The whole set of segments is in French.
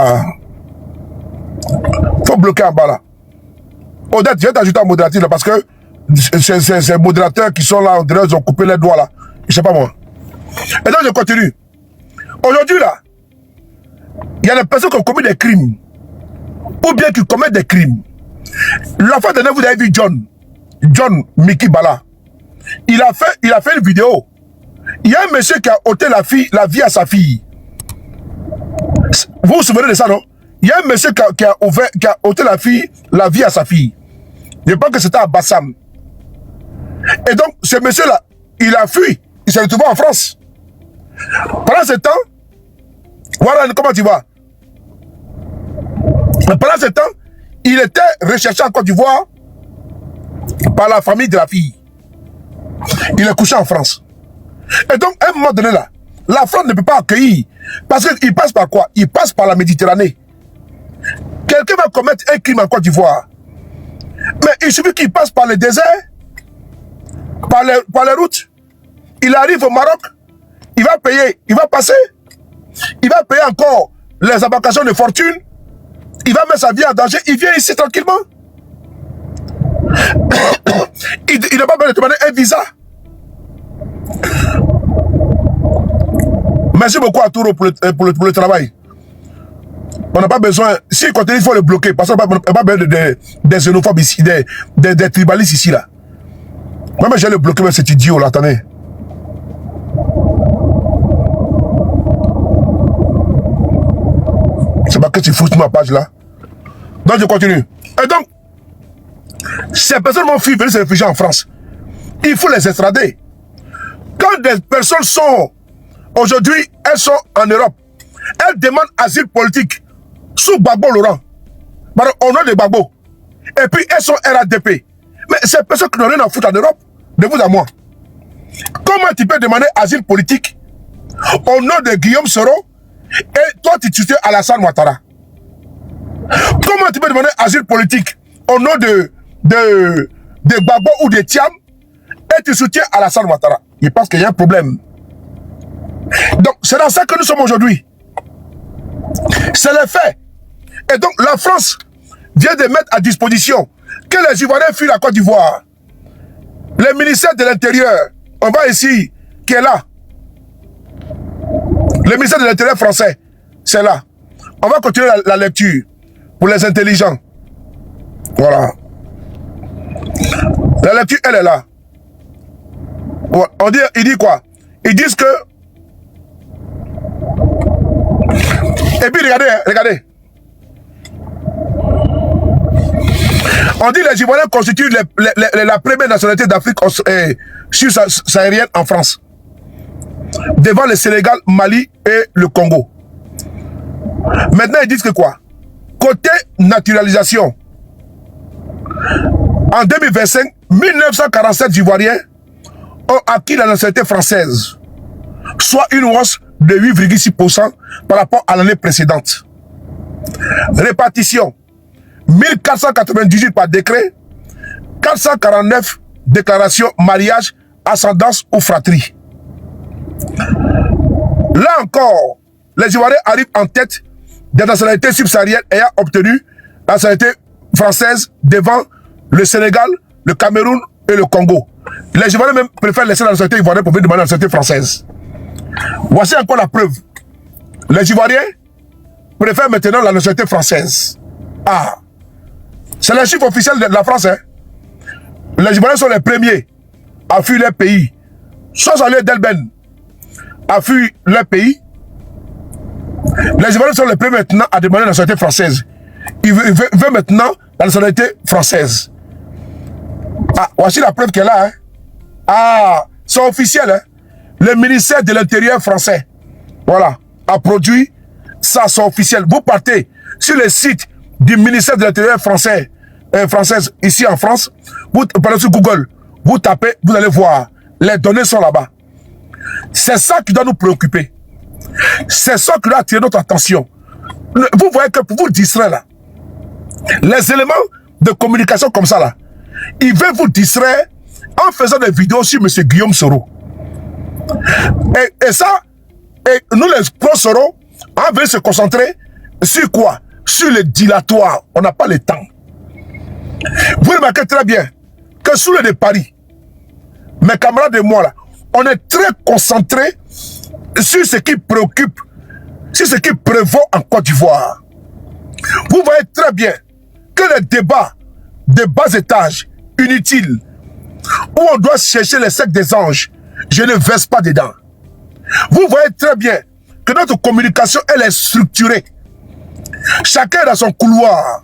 Ah. Faut bloquer en bas là. Odette, je vais t'ajouter en modérateur là parce que ces modérateurs qui sont là, on dirait, ils ont coupé les doigts là. Je sais pas moi. Et donc je continue. Aujourd'hui là, il y a des personnes qui ont commis des crimes. Ou bien qui commettent des crimes. La fois dernière, vous avez vu John Mickey Bala. Il a fait une vidéo. Il y a un monsieur qui a ôté la vie à sa fille. Vous vous souvenez de ça, non? Il y a un monsieur qui a ôté la vie à sa fille. Je pense que c'était à Bassam. Et donc, ce monsieur-là, il a fui. Il s'est retrouvé en France. Pendant ce temps, voilà comment tu vas. Pendant ce temps, il était recherché en Côte d'Ivoire par la famille de la fille. Il est couché en France. Et donc, à un moment donné là, la France ne peut pas accueillir. Parce qu'il passe par quoi? Il passe par la Méditerranée. Quelqu'un va commettre un crime en Côte d'Ivoire. Mais il suffit qu'il passe par le désert, par les routes. Il arrive au Maroc, il va payer, il va passer. Il va payer encore les embarcations de fortune. Il va mettre sa vie en danger. Il vient ici tranquillement. Il n'a pas besoin de demander un visa. Merci beaucoup à Touro pour le travail. On n'a pas besoin. S'il continue, il faut le bloquer. Parce qu'on n'a pas besoin des xénophobes ici, des tribalistes ici là. Moi, je vais le bloquer, mais cet idiot là, attendez. C'est pas que tu fous ma page là. Donc je continue. Et donc, ces personnes m'ont fui venir se réfugier en France. Il faut les extrader. Quand des personnes sont, aujourd'hui, elles sont en Europe, elles demandent asile politique sous Gbagbo Laurent, au nom de Gbagbo. Et puis elles sont RADP. Mais ces personnes qui n'ont rien à foutre en Europe, de vous à moi. Comment tu peux demander asile politique au nom de Guillaume Soro et toi tu soutiens Alassane Ouattara? Comment tu peux demander asile politique au nom de Gbagbo ou de Thiam et tu soutiens Alassane Ouattara? Il pense qu'il y a un problème. Donc c'est dans ça que nous sommes aujourd'hui. C'est le fait. Et donc la France vient de mettre à disposition que les Ivoiriens fuient la Côte d'Ivoire. Le ministère de l'Intérieur, on va ici, qui est là. Le ministère de l'Intérieur français, c'est là. On va continuer la lecture pour les intelligents. Voilà. La lecture, elle est là. On dit, il dit quoi? Ils disent que... Et puis regardez, regardez. On dit que les Ivoiriens constituent la première nationalité d'Afrique subsaharienne en France. Devant le Sénégal, Mali et le Congo. Maintenant, ils disent que quoi? Côté naturalisation, en 2025, 1947 Ivoiriens ont acquis la nationalité française, soit une hausse de 8,6% par rapport à l'année précédente. Répartition, 1498 par décret, 449 déclarations, mariage, ascendance ou fratrie. Là encore, les Ivoiriens arrivent en tête des nationalités subsahariennes ayant obtenu la nationalité française devant le Sénégal, le Cameroun et le Congo. Les Ivoiriens même préfèrent laisser la nationalité ivoirienne pour venir demander la nationalité française. Voici encore la preuve. Les Ivoiriens préfèrent maintenant la nationalité française. Ah, c'est le chiffre officiel de la France. Hein? Les Ivoiriens sont les premiers à fuir leur pays. Sans aller d'Elben à fuir leur pays. Les Ivoiriens sont les premiers maintenant à demander la nationalité française. Ils veulent maintenant la nationalité française. Ah, voici la preuve qu'elle a. Hein? Ah, c'est officiel. Hein? Le ministère de l'Intérieur français, voilà, a produit ça, c'est officiel. Vous partez sur le site du ministère de l'Intérieur français, française ici en France, vous parlez sur Google, vous tapez, vous allez voir, les données sont là-bas. C'est ça qui doit nous préoccuper. C'est ça qui doit attirer notre attention. Vous voyez que pour vous distraire là, les éléments de communication comme ça là, ils veulent vous distraire en faisant des vidéos sur M. Guillaume Soro. Et ça, et nous les pro-Soro, on veut se concentrer Sur quoi? Sur le dilatoire. On n'a pas le temps. Vous remarquez très bien que sous le de Paris, mes camarades et moi là, on est très concentrés sur ce qui préoccupe, sur ce qui prévaut en Côte d'Ivoire. Vous voyez très bien que les débats de bas étage, inutiles, où on doit chercher les secs des anges, je ne verse pas dedans. Vous voyez très bien que notre communication, elle est structurée. Chacun est dans son couloir.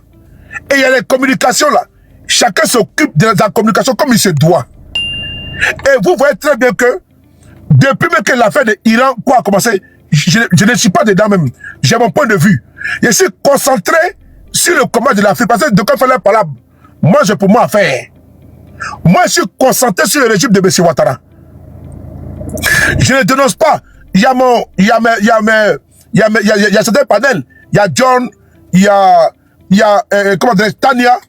Et il y a les communications là. Chacun s'occupe de la communication comme il se doit. Et vous voyez très bien que depuis même que l'affaire de l'Iran a commencé, je ne suis pas dedans même. J'ai mon point de vue. Je suis concentré sur le combat de l'Afrique. Parce que de quoi il fallait parler, moi j'ai pour moi à faire. Moi je suis concentré sur le régime de M. Ouattara. Je ne dénonce pas. Il y a certains panels. Il y a John, il y a comment dire, Tania,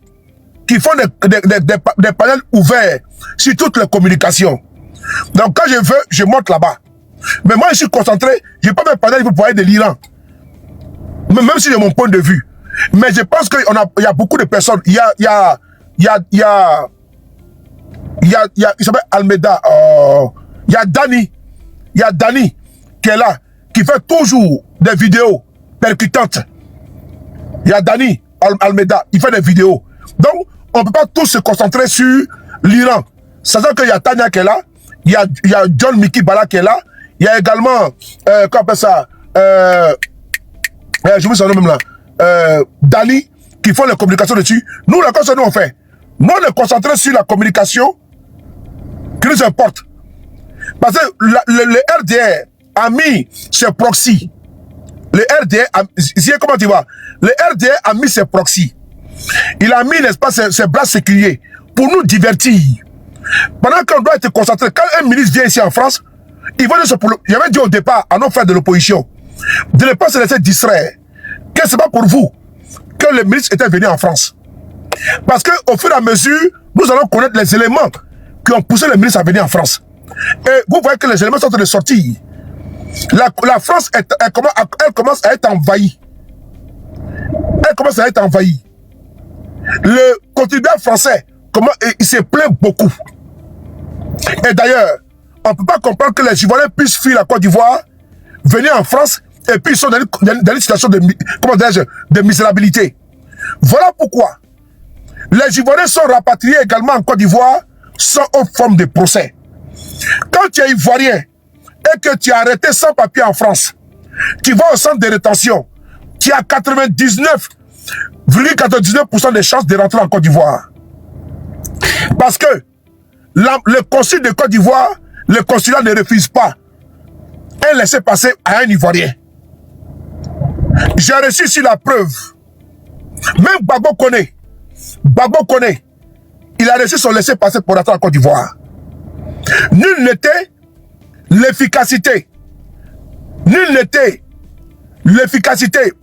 qui font des panels ouverts sur toutes les communications. Donc quand je veux, je monte là-bas. Mais moi je suis concentré, je n'ai pas mes panels pour parler de l'Iran. Même si j'ai mon point de vue. Mais je pense qu'il y a beaucoup de personnes. Il s'appelle Almeida. Il y a Dani qui est là, qui fait toujours des vidéos percutantes. Il y a Dani Almeida, il fait des vidéos. Donc, on ne peut pas tous se concentrer sur l'Iran. Sachant qu'il y a Tania qui est là, il y a John Mickey Bala qui est là, il y a également, comment on appelle ça, je me souviens même là, Dali, qui font les communications dessus. Nous, la chose que nous on fait, nous on est concentrés sur la communication qui nous importe. Parce que le RDR a mis ses proxys. Le RDR, comment tu vois? Le RDR a mis ses proxys. Il a mis, n'est-ce pas, ses bras séculiers pour nous divertir. Pendant qu'on doit être concentré, quand un ministre vient ici en France, il va dire, j'avais dit au départ à nos frères de l'opposition, de ne pas se laisser distraire. Que ce n'est pas pour vous que le ministre était venu en France. Parce qu'au fur et à mesure, nous allons connaître les éléments qui ont poussé le ministre à venir en France. Et vous voyez que les éléments sont en train de sortir. La France, elle commence à être envahie. Elle commence à être envahie. Le contribuable français, il se plaint beaucoup. Et d'ailleurs, on ne peut pas comprendre que les Ivoiriens puissent fuir la Côte d'Ivoire, venir en France, et puis ils sont dans une situation de misérabilité. Voilà pourquoi les Ivoiriens sont rapatriés également en Côte d'Ivoire sans autre forme de procès. Quand tu es Ivoirien et que tu es arrêté sans papier en France, tu vas au centre de rétention, tu as 99,99% de chances de rentrer en Côte d'Ivoire. Parce que le consul de Côte d'Ivoire, le consulat ne refuse pas un laissez-passer à un Ivoirien. J'ai reçu ici la preuve. Même Gbagbo Koné, il a reçu son laissez-passer pour rentrer en Côte d'Ivoire. Nul n'était l'efficacité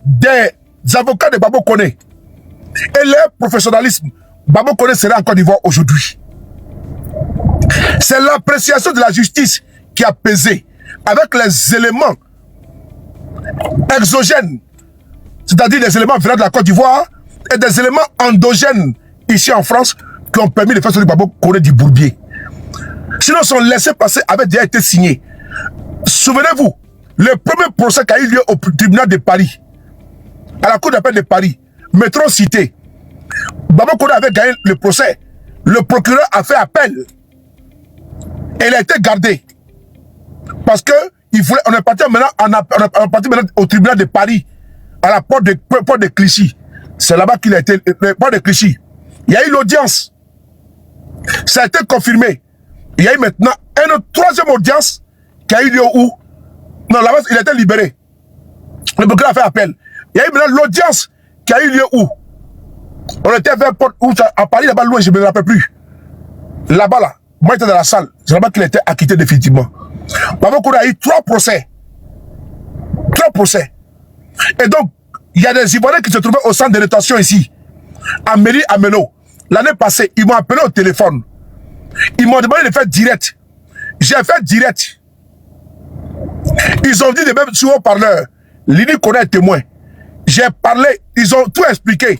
des avocats de Gbagbo Koné et leur professionnalisme. Gbagbo Koné serait en Côte d'Ivoire aujourd'hui. C'est l'appréciation de la justice qui a pesé avec les éléments exogènes, c'est-à-dire des éléments venant de la Côte d'Ivoire et des éléments endogènes ici en France qui ont permis de faire sortir Gbagbo Koné du bourbier. Sinon, son laissez-passer avait déjà été signé. Souvenez-vous, le premier procès qui a eu lieu au tribunal de Paris, à la cour d'appel de Paris, métro cité, Gbagbo Koné avait gagné le procès. Le procureur a fait appel. Et il a été gardé. Parce que on est parti maintenant, au tribunal de Paris, à la porte de Clichy. C'est là-bas qu'il a été, la porte de Clichy. Il y a eu l'audience. Ça a été confirmé. Il y a eu maintenant une troisième audience qui a eu lieu où? Non, là-bas, il a été libéré. Le procureur a fait appel. Il y a eu maintenant l'audience qui a eu lieu où? On était vers à Paris, là-bas, loin, je ne me rappelle plus. Là-bas, là. Moi, j'étais dans la salle. C'est là-bas qu'il a été acquitté définitivement. Gbagbo Koné a eu 3 procès. 3 procès. Et donc, il y a des Ivoiriens qui se trouvaient au centre de rétention ici, à Méry, à Melo. L'année passée, ils m'ont appelé au téléphone. Ils m'ont demandé de faire direct. J'ai fait direct. Ils ont dit de même sur haut-parleur. Lini Koné est témoin. J'ai parlé, ils ont tout expliqué.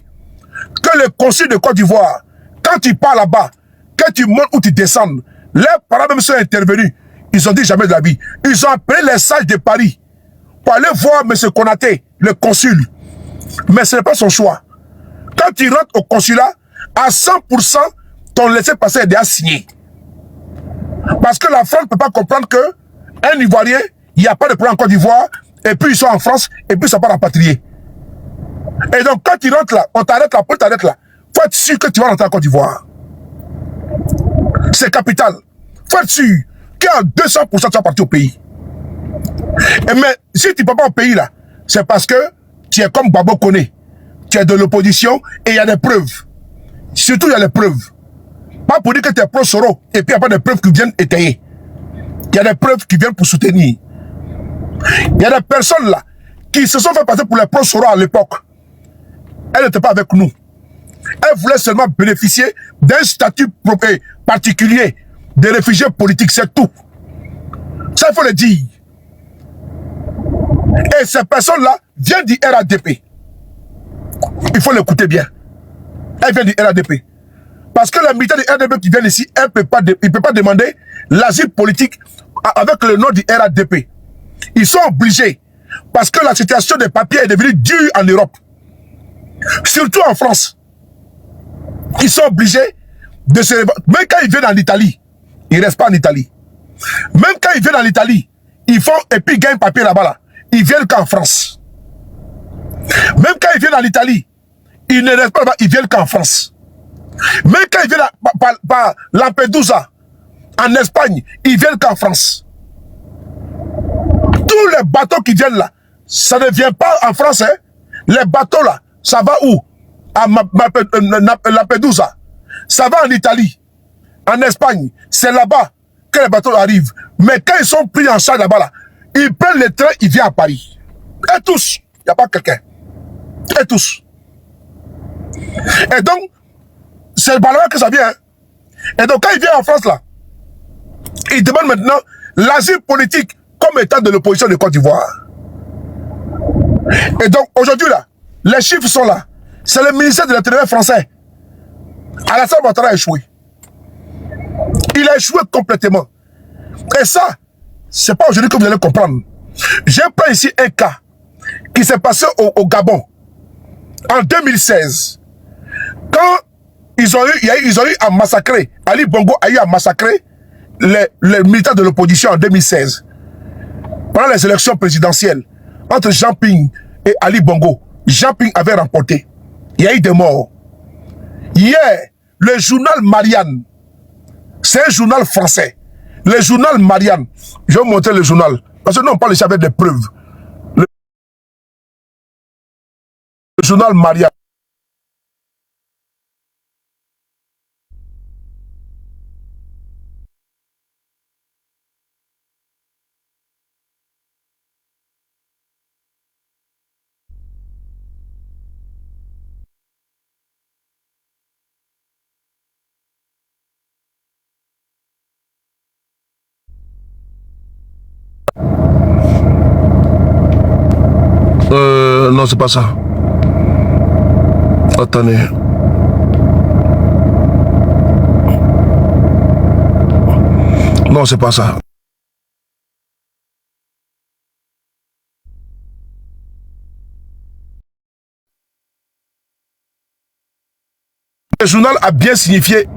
Que le consul de Côte d'Ivoire, quand tu pars là-bas, que tu montes ou tu descends, les parents même sont intervenus. Ils ont dit jamais de la vie. Ils ont appelé les sages de Paris pour aller voir M. Konaté, le consul. Mais ce n'est pas son choix. Quand tu rentres au consulat, à 100%, ton laissez-passer est déjà signé. Parce que la France ne peut pas comprendre qu'un Ivoirien, il n'y a pas de problème en Côte d'Ivoire, et puis ils sont en France, et puis ils ne sont pas rapatriés. Et donc, quand tu rentres là, on t'arrête là, pour t'arrêter là, il faut être sûr que tu vas rentrer en Côte d'Ivoire. C'est capital. Il faut être sûr qu'à 200% tu vas partir au pays. Mais si tu ne peux pas au pays là, c'est parce que tu es comme Babo Koné. Tu es de l'opposition et il y a des preuves. Surtout, il y a des preuves. Pas pour dire que tu es pro-Soro et puis il n'y a pas de preuves qui viennent étayer. Il y a des preuves qui viennent pour soutenir. Il y a des personnes là qui se sont fait passer pour les pro-Soro à l'époque. Elle n'était pas avec nous. Elle voulait seulement bénéficier d'un statut particulier de réfugiés politiques, c'est tout. Ça, il faut le dire. Et ces personnes-là viennent du RADP. Il faut l'écouter bien. Elle vient du RADP. Parce que les militaires du RADP qui viennent ici, ils ne peuvent pas demander l'asile politique avec le nom du RADP. Ils sont obligés. Parce que la situation des papiers est devenue dure en Europe. Surtout en France. Ils sont obligés de se... Même quand ils viennent en Italie, ils ne restent pas en Italie. Même quand ils viennent en Italie, ils font et puis ils gagnent papier là-bas. Là. Ils viennent qu'en France. Même quand ils viennent en Italie, ils ne restent pas là-bas, ils viennent qu'en France. Même quand ils viennent par Lampedusa, en Espagne, ils viennent qu'en France. Tous les bateaux qui viennent là, ça ne vient pas en France. Hein. Les bateaux là, ça va où? À Lampedusa. Ça va en Italie, en Espagne. C'est là-bas que les bateaux arrivent. Mais quand ils sont pris en charge là-bas, là, ils prennent le train, ils viennent à Paris. Et tous. Il n'y a pas quelqu'un. Et tous. Et donc, c'est par là que ça vient. Hein. Et donc, quand ils viennent en France, là, ils demandent maintenant l'asile politique comme état de l'opposition de Côte d'Ivoire. Et donc, aujourd'hui, là, les chiffres sont là. C'est le ministère de l'Intérieur français. Alassane Ouattara a échoué. Il a échoué complètement. Et ça, c'est pas aujourd'hui que vous allez comprendre. J'ai pris ici un cas qui s'est passé au Gabon en 2016. Quand ils ont eu à massacrer, Ali Bongo a eu à massacrer les militaires de l'opposition en 2016. Pendant les élections présidentielles, entre Jean Ping et Ali Bongo, Jean Ping avait remporté. Il y a eu des morts. Hier, le journal Marianne, c'est un journal français. Le journal Marianne, je vais vous montrer le journal. Parce que nous, on parle ici avec des preuves. Le journal Marianne. Non, c'est pas ça. Attendez. Non, c'est pas ça. Le journal a bien signifié,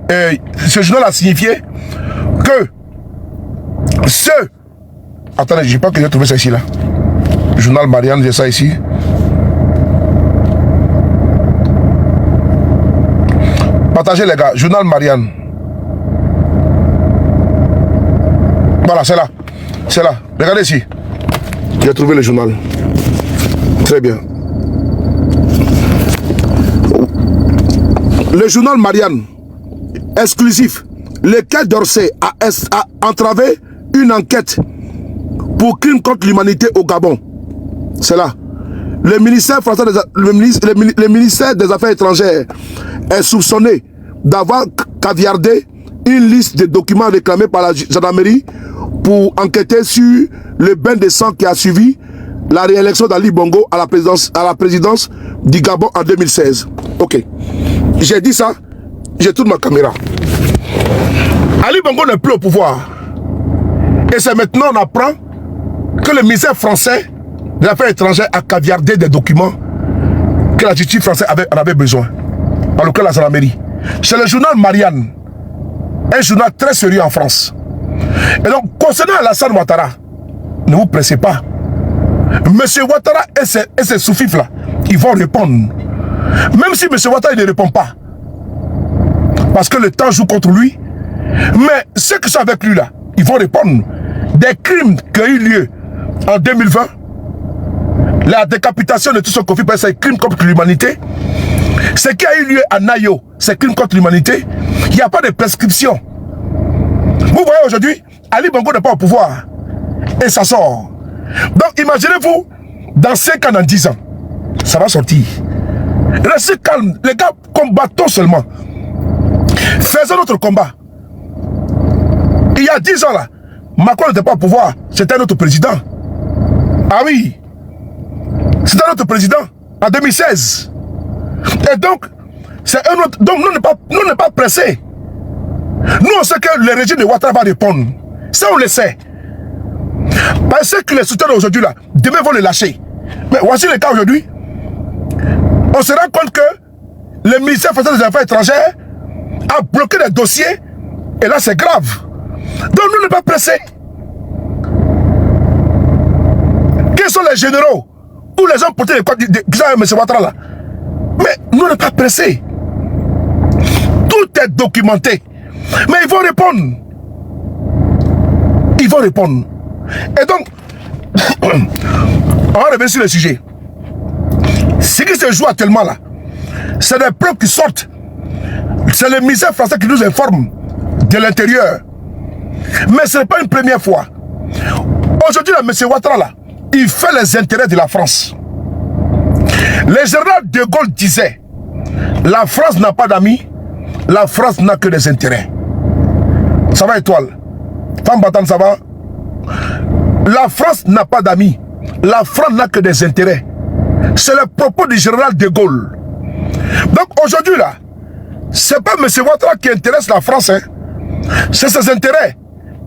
ce journal a signifié que attendez, je sais pas que j'ai trouvé ça ici là. Journal Marianne, j'ai ça ici. Partagez les gars, journal Marianne. Voilà, c'est là. C'est là. Regardez ici. J'ai trouvé le journal. Très bien. Le journal Marianne, exclusif. Le Quai d'Orsay a entravé une enquête pour crime contre l'humanité au Gabon. C'est là. Le ministère français le ministère des Affaires étrangères est soupçonné d'avoir caviardé une liste de documents réclamés par la gendarmerie pour enquêter sur le bain de sang qui a suivi la réélection d'Ali Bongo à la présidence du Gabon en 2016. Ok. J'ai dit ça, j'ai tourné ma caméra. Ali Bongo n'est plus au pouvoir. Et c'est maintenant on apprend que le ministère français de l'Affaires étrangères a caviardé des documents que la justice française en avait besoin. En lequel la gendarmerie. C'est le journal Marianne. Un journal très sérieux en France. Et donc, concernant Alassane Ouattara, ne vous pressez pas. Monsieur Ouattara et ses sous-fifs là, ils vont répondre. Même si monsieur Ouattara ne répond pas. Parce que le temps joue contre lui. Mais ceux qui sont avec lui là, ils vont répondre. Des crimes qui ont eu lieu en 2020, la décapitation de tout ce conflit, c'est crime contre l'humanité. Ce qui a eu lieu à Nayo, c'est crime contre l'humanité. Il n'y a pas de prescription. Vous voyez aujourd'hui, Ali Bongo n'est pas au pouvoir. Et ça sort. Donc imaginez-vous, dans 5 ans, dans 10 ans, ça va sortir. Restez calme. Les gars, combattons seulement. Faisons notre combat. Il y a 10 ans là, Macron n'était pas au pouvoir. C'était notre président. Ah oui. C'était notre président en 2016. Et donc, c'est un autre. Donc, nous n'est pas pressés. Nous, on sait que le régime de Ouattara va répondre. Ça, on le sait. Parce que les soutiens d'aujourd'hui, là, demain vont les lâcher. Mais voici le cas aujourd'hui. On se rend compte que le ministère français des Affaires étrangères a bloqué les dossiers. Et là, c'est grave. Donc, nous n'est pas pressés. Quels sont les généraux ou les hommes portés qui sont avec M. Ouattara là? Mais nous n'est pas pressés. Tout est documenté. Mais ils vont répondre. Ils vont répondre. Et donc, on va revenir sur le sujet. Ce qui se joue actuellement là, c'est des preuves qui sortent. C'est le ministère français qui nous informe de l'intérieur. Mais ce n'est pas une première fois. Aujourd'hui, M. Ouattara là, il fait les intérêts de la France. Le général de Gaulle disait, la France n'a pas d'amis, la France n'a que des intérêts. Ça va, Étoile? Femme battante, ça va? La France n'a pas d'amis, la France n'a que des intérêts. C'est le propos du général de Gaulle. Donc aujourd'hui là, c'est pas M. Ouattara qui intéresse la France, hein. C'est ses intérêts,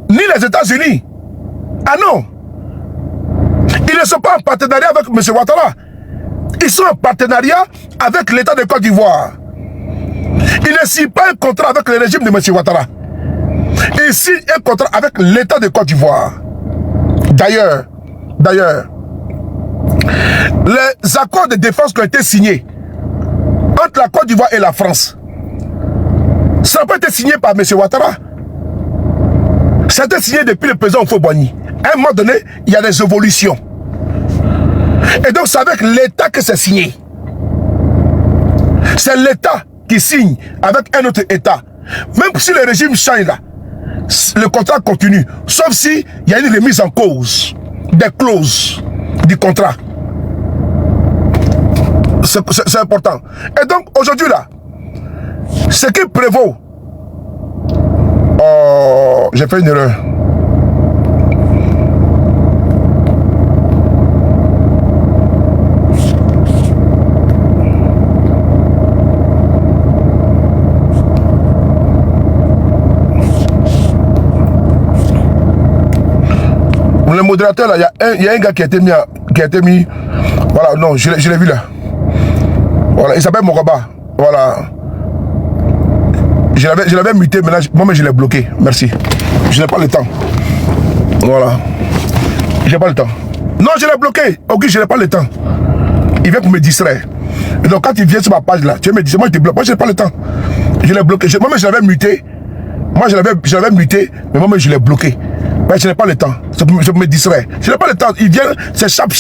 ni les États-Unis. Ah non! Ils ne sont pas en partenariat avec M. Ouattara. Ils sont en partenariat avec l'État de Côte d'Ivoire. Ils ne signent pas un contrat avec le régime de M. Ouattara. Ils signent un contrat avec l'État de Côte d'Ivoire. D'ailleurs, les accords de défense qui ont été signés entre la Côte d'Ivoire et la France, ça n'a pas été signé par M. Ouattara. Ça a été signé depuis le président Houphouët-Boigny. À un moment donné, il y a des évolutions. Et donc, c'est avec l'État que c'est signé. C'est l'État qui signe avec un autre État. Même si le régime change là, le contrat continue. Sauf si il y a une remise en cause des clauses du contrat. C'est important. Et donc, aujourd'hui là, ce qui prévaut... Oh, j'ai fait une erreur. Le modérateur là, il y a un gars qui a été mis, voilà, non, je l'ai vu là. Voilà, il s'appelle Moraba. Voilà. Je l'avais muté, mais là, moi-même je l'ai bloqué. Merci. Je n'ai pas le temps. Voilà. J'ai pas le temps. Non, je l'ai bloqué. Ok, je n'ai pas le temps. Il vient pour me distraire. Et donc quand il vient sur ma page là, tu me dis, moi je te bloque. Moi je n'ai pas le temps. Je l'ai bloqué. Moi-même je l'avais muté. Moi je l'avais muté, mais moi-même je l'ai bloqué. Mais je n'ai pas le temps. Je me distrais. Je n'ai pas le temps. Il vient, c'est chap.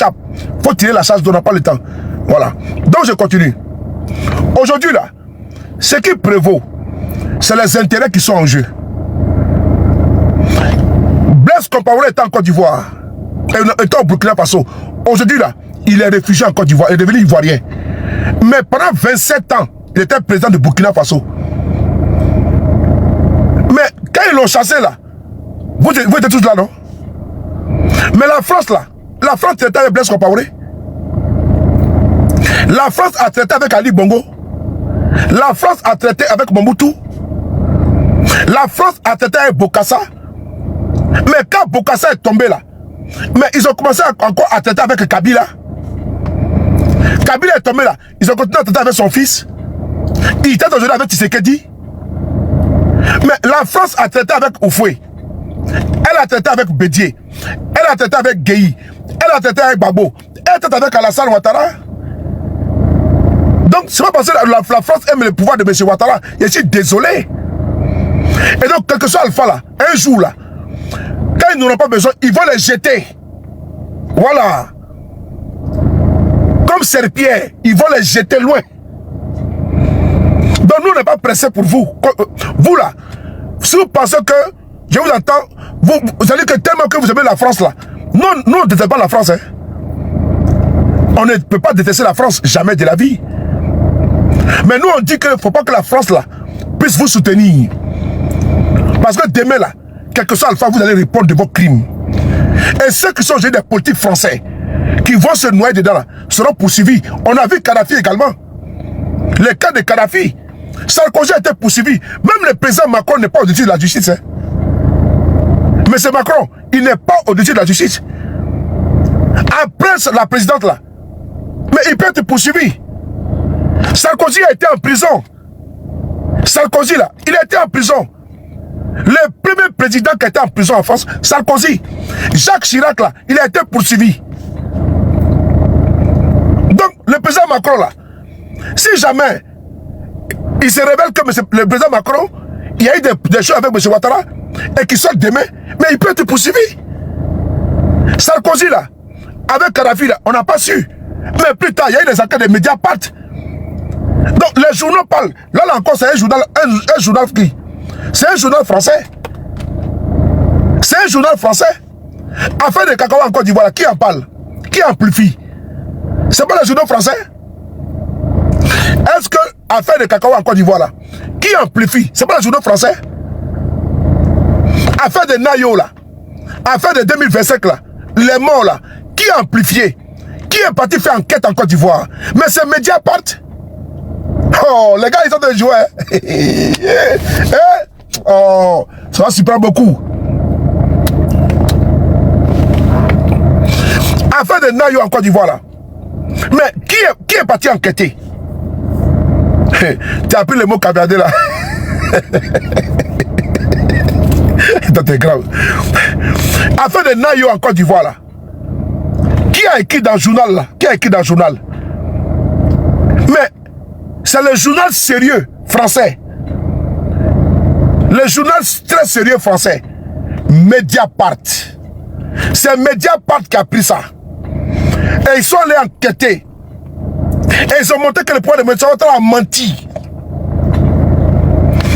Faut tirer la chasse, on n'a pas le temps. Voilà. Donc je continue. Aujourd'hui là, ce qui prévaut, c'est les intérêts qui sont en jeu. Blaise Compaoré est en Côte d'Ivoire. Étant au Burkina Faso. Aujourd'hui là, il est réfugié en Côte d'Ivoire. Il est devenu ivoirien. Mais pendant 27 ans, il était président de Burkina Faso. Mais quand ils l'ont chassé là, vous étiez tous là, non? Mais la France là, la France traitait avec Blaise Compaoré. La France a traité avec Ali Bongo. La France a traité avec Mobutu. La France a traité avec Bokassa. Mais quand Bokassa est tombé là, mais ils ont commencé encore à traiter avec Kabila. Kabila est tombé là, ils ont continué à traiter avec son fils. Il était aujourd'hui avec Tshisekedi. Mais la France a traité avec Oufoué. Elle a traité avec Bédié. Elle a traité avec Guéhi. Elle a traité avec Babo. Elle a traité avec Alassane Ouattara. Donc, c'est pas parce que la France aime le pouvoir de M. Ouattara. Je suis désolé. Et donc, quel que soit Alpha là, un jour là, quand ils n'en ont pas besoin, ils vont les jeter. Voilà. Comme serpillère, ils vont les jeter loin. Donc, nous, on n'est pas pressés pour vous. Vous là, si vous pensez que je vous entends, vous allez que tellement que vous aimez la France là. Non, nous, on ne déteste pas la France. Hein. On ne peut pas détester la France, jamais de la vie. Mais nous, on dit qu'il ne faut pas que la France là puisse vous soutenir. Parce que demain là, quel que soit Alpha, vous allez répondre de vos crimes. Et ceux qui sont des politiques français, qui vont se noyer dedans là, seront poursuivis. On a vu Kadhafi également. Le cas de Kadhafi, Sarkozy a été poursuivi. Même le président Macron n'est pas au-dessus de la justice. Hein. Mais c'est Macron, il n'est pas au-dessus de la justice. Après la présidente là, mais il peut être poursuivi. Sarkozy a été en prison. Sarkozy là, il a été en prison. Le premier président qui a été en prison en France, Sarkozy. Jacques Chirac là, il a été poursuivi. Donc le président Macron là, si jamais il se révèle que le président Macron, il y a eu des choses avec M. Ouattara et qu'il sort demain, mais il peut être poursuivi. Sarkozy là, avec Kadhafi là, on n'a pas su. Mais plus tard, il y a eu des enquêtes de Mediapart. Donc les journaux parlent. Là encore, c'est un journal qui. C'est un journal français. C'est un journal français. Affaire de cacao en Côte d'Ivoire, qui en parle? Qui amplifie? C'est pas le journal français? Est-ce que affaire de cacao en Côte d'Ivoire là, qui amplifie? C'est pas le journal français? Affaire de Nayo là, affaire de 2025 là, les morts là, qui a amplifié? Qui est parti faire enquête en Côte d'Ivoire? Mais c'est Mediapart. Oh, les gars, ils sont des joueurs. Oh, ça va super beaucoup. Affaire de Nayo en Côte d'Ivoire là. Mais qui est parti enquêter? Tu as appris le mot caviardé là. C'est grave. Affaire de Nayo en Côte d'Ivoire là. Qui a écrit dans le journal là? Qui a écrit dans le journal? Mais c'est le journal sérieux français. Le journal très sérieux français. Mediapart. C'est Mediapart qui a pris ça. Et ils sont allés enquêter. Et ils ont montré que le pouvoir de M. Ouattara a menti.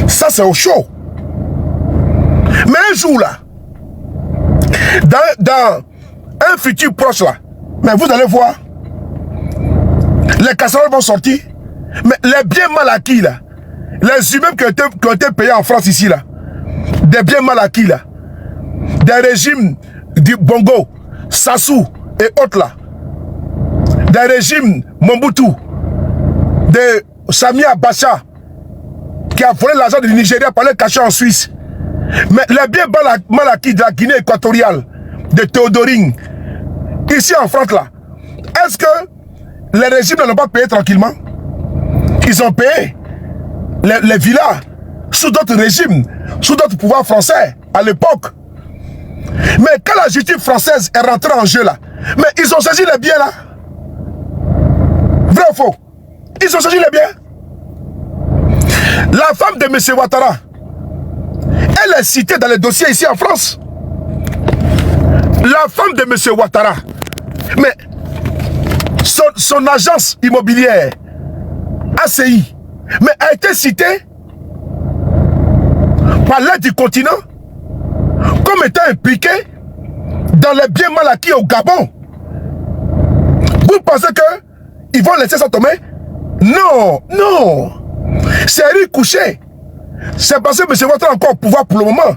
Ça c'est au chaud. Mais un jour là, dans un futur proche là, mais vous allez voir, les casseroles vont sortir, mais les biens mal acquis là, les humains qui ont été payés en France ici là, des biens mal acquis là, des régimes du Bongo, Sassou et autres là, des régimes Mobutu, de Sami Abacha, qui a volé l'argent du Nigeria pour aller cacher en Suisse. Mais les biens mal acquis de la Guinée équatoriale, de Théodorine, ici en France là, est-ce que les régimes n'ont pas payé tranquillement? Ils ont payé les villas sous d'autres régimes, sous d'autres pouvoirs français à l'époque. Mais quand la justice française est rentrée en jeu là, mais ils ont saisi les biens là. Vrai ou faux? Ils ont saisi les biens. La femme de M. Ouattara, elle est citée dans les dossiers ici en France. La femme de M. Ouattara, mais son agence immobilière, ACI, mais a été citée par l'aide du continent comme étant impliquée dans les biens mal acquis au Gabon. Vous pensez qu'ils vont laisser ça tomber? Non, non. C'est Eric Couché. C'est parce que M. Ouattara a encore au pouvoir pour le moment.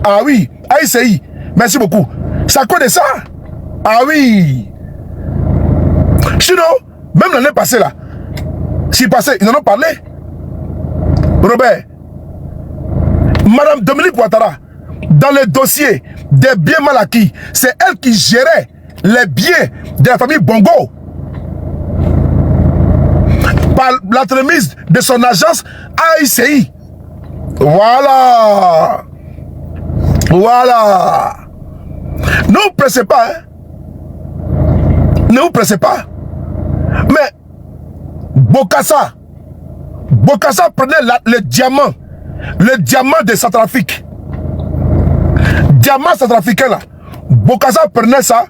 Ah oui, AICI. Merci beaucoup. C'est à cause de ça. Ah oui. Sinon, même l'année passée là, si passé, ils en ont parlé. Robert, Madame Dominique Ouattara, dans le dossier des biens mal acquis, c'est elle qui gérait les biens de la famille Bongo par l'entremise de son agence AICI. Voilà. Voilà. Ne vous pressez pas. Hein? Ne vous pressez pas. Mais Bokassa prenait le diamant de Centrafrique. Diamant centrafricain là. Bokassa prenait ça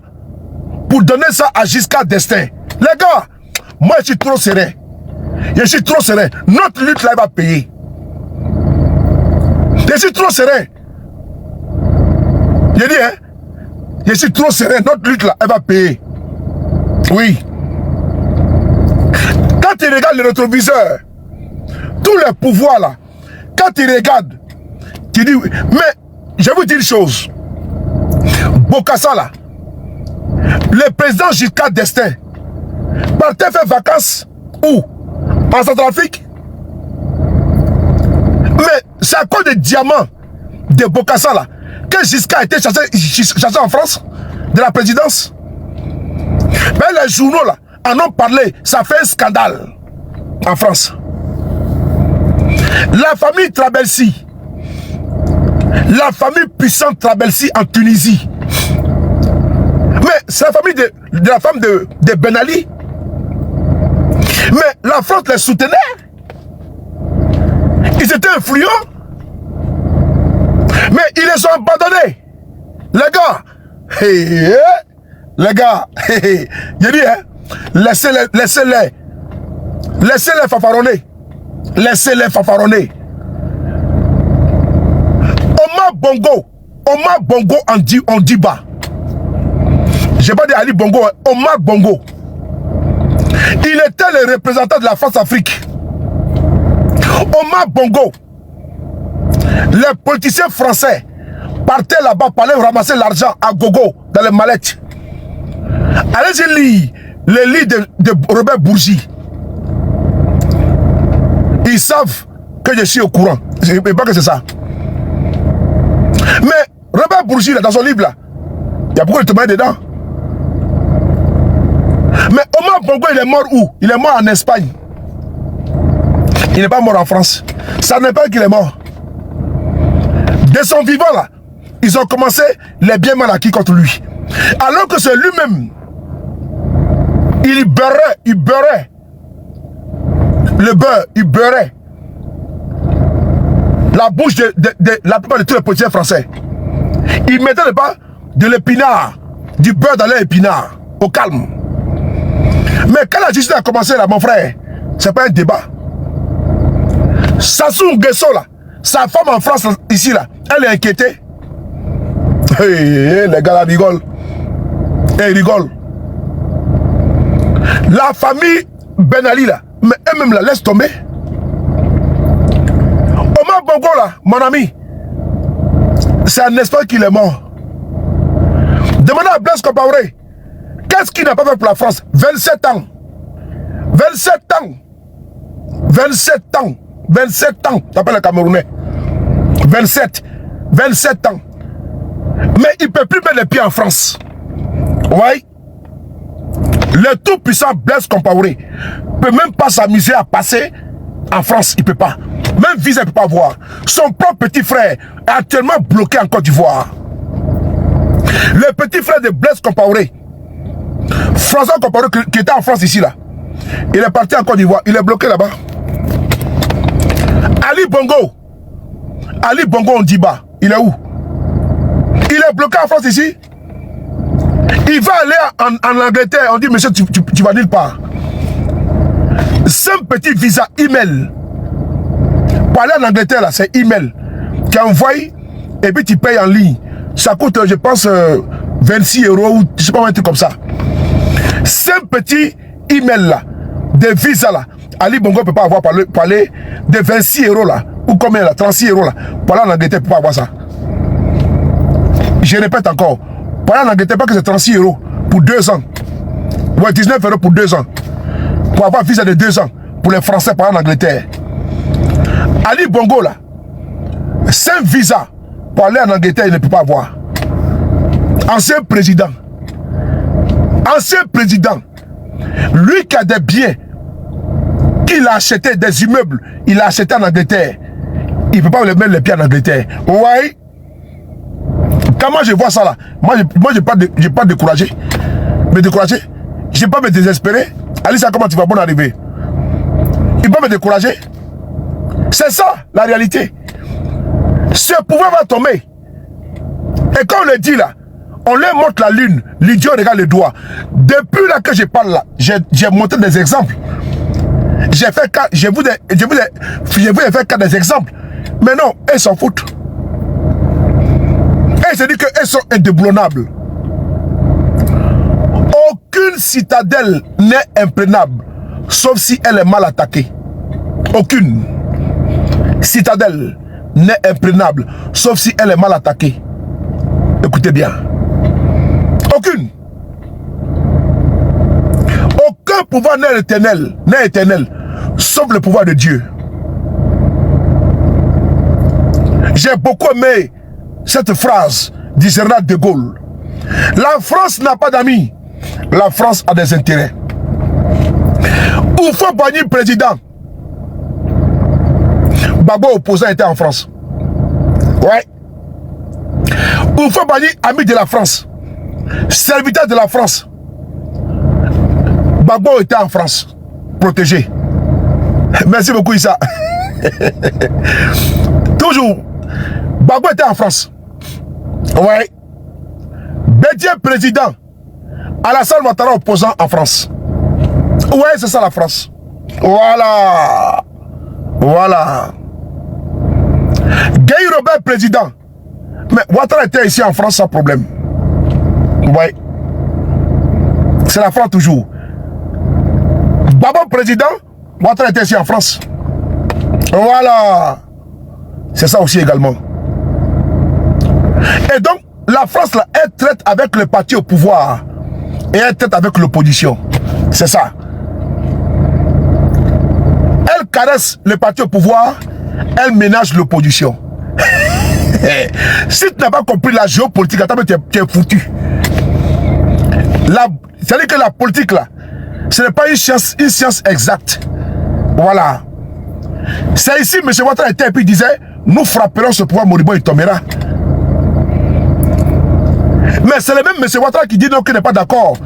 pour donner ça à Giscard d'Estaing. Les gars, moi je suis trop serein. Je suis trop serein. Notre lutte là va payer. Je suis trop serein. J'ai dit, hein? Je suis trop serein. Notre lutte là, elle va payer. Oui. Quand tu regardes le rétroviseur, tous les pouvoirs là, quand tu regardes, tu dis, mais je vais vous dire une chose. Bokassa là, le président Giscard d'Estaing partait faire vacances où? En Centrafrique. Mais c'est à cause des diamants de Bokassa là que Giscard a été chassé en France de la présidence. Mais les journaux là en ont parlé, ça fait un scandale en France. La famille Trabelsi, la famille puissante Trabelsi en Tunisie. Mais c'est la famille de la femme de Ben Ali. Mais la France les soutenait. Ils étaient influents. Mais ils les ont abandonnés. Les gars, les gars, j'ai dit, hein, laissez-les fanfaronner. Laissez-les fanfaronner. Omar Bongo en Diba. J'ai pas dit Ali Bongo, hein, Omar Bongo. Il était le représentant de la France-Afrique. Omar Bongo. Les politiciens français partaient là-bas pour aller ramasser l'argent à gogo dans les mallettes. Allez-y lire les livres de Robert Bourgi. Ils savent que je suis au courant. Je ne sais pas que c'est ça. Mais Robert Bourgi, là, dans son livre, là, il y a beaucoup de tomates dedans. Mais Omar Bongo, il est mort où? Il est mort en Espagne. Il n'est pas mort en France. Ça n'est pas qu'il est mort. De son vivant, là, ils ont commencé les biens mal acquis contre lui. Alors que c'est lui-même, il beurrait. Le beurre, il beurrait la bouche de la plupart de tous les politiciens français. Il mettait de l'épinard, du beurre dans l'épinard, au calme. Mais quand la justice a commencé là, mon frère, c'est pas un débat. Sassou Nguesso là, sa femme en France ici là, elle est inquiétée. Les gars là rigolent. Ils rigolent. La famille Ben Ali là, mais elle-même la laisse tomber. Omar Bongo là, mon ami, c'est en Espagne qu'il est mort. Demandez à Blaise Compaoré, qu'est-ce qu'il n'a pas fait pour la France? 27 ans. 27 ans. 27 ans. 27 ans. T'appelles le Camerounais. 27 ans. Mais il ne peut plus mettre les pieds en France. Oui. Le tout puissant Blaise Compaoré ne peut même pas s'amuser à passer en France. Il ne peut pas. Même visa, il ne peut pas avoir. Son propre petit frère est actuellement bloqué en Côte d'Ivoire. Le petit frère de Blaise Compaoré, François Compaoré, qui était en France ici là, il est parti en Côte d'Ivoire. Il est bloqué là-bas. Ali Bongo Ondiba, il est où? Il est bloqué en France ici. Il va aller en Angleterre. On dit, monsieur, tu vas nulle part. 5 petits visas email. Pour aller en Angleterre, là, c'est email. Tu envoies et puis tu payes en ligne. Ça coûte, je pense, 26 € ou je sais pas, un truc comme ça. 5 petits emails là, des visas là. Ali Bongo ne peut pas avoir parlé de 26 € là. Ou combien là? 36 € là. Pour aller en Angleterre, il ne peut pas avoir ça. Je répète encore. Pour aller en Angleterre, pas que c'est 36 €. pour 2 ans. Ouais, 19 € pour 2 ans. Pour avoir un visa de 2 ans. Pour les Français par en Angleterre. Ali Bongo là, 5 visas pour aller en Angleterre, il ne peut pas avoir. Ancien président. Ancien président. Lui qui a des biens, qu'il a acheté des immeubles, il a acheté en Angleterre. Il ne peut pas mettre les pieds en Angleterre. Ouais. Comment je vois ça là? Moi, je n'ai pas découragé. Me décourager? Je n'ai pas me désespérer. Alissa, comment tu vas bon arriver? Il ne peut pas me décourager. C'est ça la réalité. Ce pouvoir va tomber. Et quand on le dit là, on leur montre la lune, l'idiot regarde le doigt. Depuis là que je parle là, j'ai montré des exemples. Je vous ai fait des exemples. Mais non, elles s'en foutent. Elles se disent qu'elles sont indéboulonnables. Aucune citadelle n'est imprenable, sauf si elle est mal attaquée. Aucune citadelle n'est imprenable, sauf si elle est mal attaquée. Écoutez bien. Aucune. Aucun pouvoir n'est éternel, sauf le pouvoir de Dieu. J'ai beaucoup aimé cette phrase du général de Gaulle. La France n'a pas d'amis. La France a des intérêts. Où faut bannir président? Babo opposant était en France. Ouais. Où faut bannir ami de la France? Serviteur de la France. Babo était en France. Protégé. Merci beaucoup Issa. Toujours. Babo était en France. Ouais. Bédier président. Alassane Ouattara opposant en France. Ouais, c'est ça la France. Voilà. Voilà. Guy Robert président. Mais Ouattara était ici en France sans problème. Ouais. C'est la France toujours. Babo président. Ouattara était ici en France. Voilà. C'est ça aussi également. Et donc, la France, là, elle traite avec le parti au pouvoir. Et elle traite avec l'opposition. C'est ça. Elle caresse le parti au pouvoir. Elle ménage l'opposition. Si tu n'as pas compris la géopolitique, tu es foutu. C'est-à-dire que la politique, là, ce n'est pas une science exacte. Voilà. C'est ici, M. Ouattara était et puis il disait, nous frapperons ce pouvoir moribond, il tombera. Mais c'est le même M. Ouattara qui dit donc qu'il n'est pas d'accord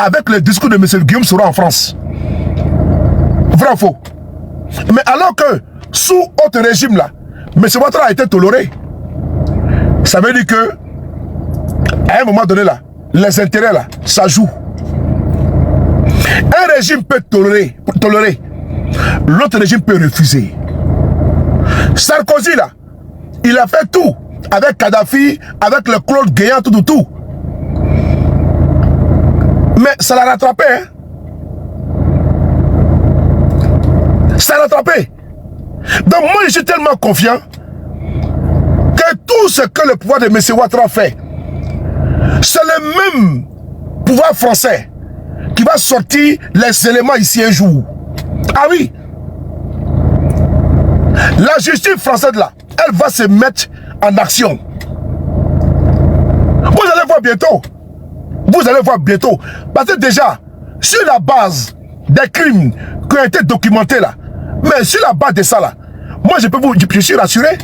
avec le discours de M. Guillaume Soro en France. Vrai ou faux? Mais alors que sous autre régime là, M. Ouattara a été toléré. Ça veut dire que à un moment donné là, les intérêts là, ça joue. Un régime peut tolérer. L'autre régime peut refuser. Sarkozy là, il a fait tout. Avec Kadhafi, avec le Claude Guéant, tout. Mais ça l'a rattrapé. Hein? Ça l'a rattrapé. Donc moi, je suis tellement confiant que tout ce que le pouvoir de M. Ouattara fait, c'est le même pouvoir français qui va sortir les éléments ici un jour. Ah oui. La justice française là, elle va se mettre en action. Vous allez voir bientôt. Vous allez voir bientôt. Parce que déjà, sur la base des crimes qui ont été documentés là, mais sur la base de ça là, moi je suis rassuré.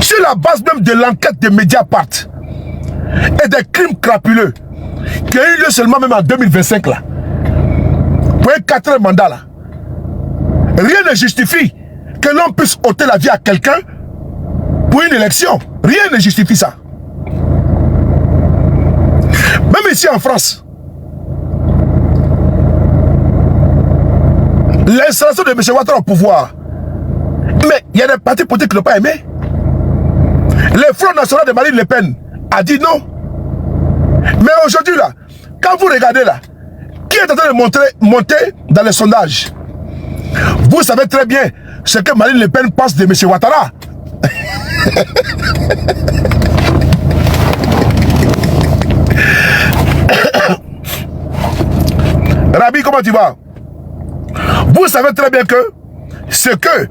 Sur la base même de l'enquête de Mediapart et des crimes crapuleux qui ont eu lieu seulement même en 2025 là, pour un 4e mandat là, rien ne justifie que l'on puisse ôter la vie à quelqu'un pour une élection. Rien ne justifie ça. Même ici en France, l'installation de M. Ouattara au pouvoir, mais il y a des partis politiques qui n'ont pas aimé. Le Front National de Marine Le Pen a dit non. Mais aujourd'hui là, quand vous regardez là, qui est en train de monter dans les sondages, vous savez très bien ce que Marine Le Pen pense de M. Ouattara. Rabi, comment tu vas? Vous savez très bien que ce que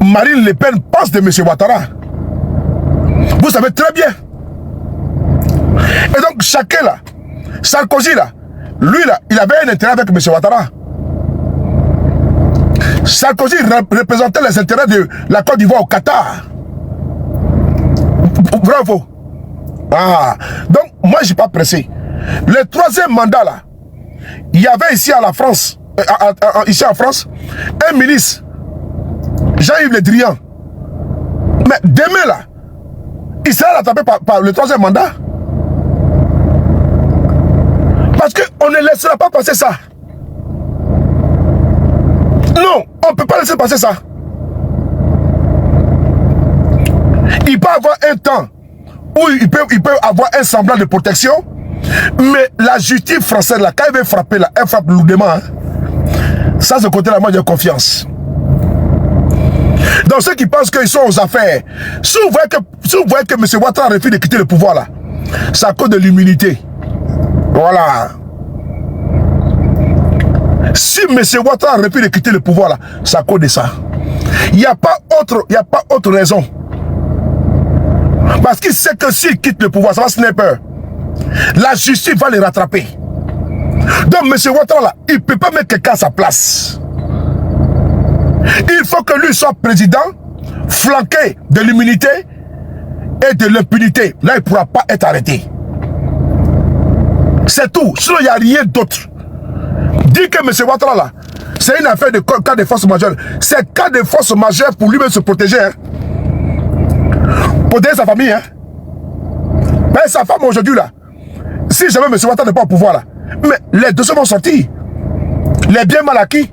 Marine Le Pen pense de M. Ouattara, vous savez très bien. Et donc, chacun là, Sarkozy là, lui là, il avait un intérêt avec M. Ouattara. Sarkozy représentait les intérêts de la Côte d'Ivoire au Qatar. Bravo. Ah, donc, moi, je ne suis pas pressé. Le troisième mandat là, il y avait ici à la France, ici en France, un ministre, Jean-Yves Le Drian. Mais demain là, il sera rattrapé par le troisième mandat. Parce qu'on ne laissera pas passer ça. Non, on ne peut pas laisser passer ça. Il peut avoir un temps où il peut avoir un semblant de protection, mais la justice française, là, quand elle veut frapper, là, elle frappe lourdement. Hein. Ça, ce côté-là, moi, j'ai confiance. Donc, ceux qui pensent qu'ils sont aux affaires, si vous voyez que M. Ouattara refuse de quitter le pouvoir, là, c'est à cause de l'immunité. Voilà. Si M. Ouattara refuse de quitter le pouvoir, là, c'est à cause de ça. Il n'y a pas autre raison. Parce qu'il sait que s'il quitte le pouvoir, ça va sniper. La justice va les rattraper. Donc, M. Ouattara, là, il ne peut pas mettre quelqu'un à sa place. Il faut que lui soit président, flanqué de l'immunité et de l'impunité. Là, il ne pourra pas être arrêté. C'est tout. Sinon, il n'y a rien d'autre. Dis que M. Ouattara, là, c'est une affaire de cas de force majeure. C'est cas de force majeure pour lui-même se protéger. Hein. Protéger sa famille. Hein. Mais sa femme aujourd'hui, là, si jamais M. Ouattara n'est pas au pouvoir, là, mais les dossiers vont sortir. Les biens mal acquis.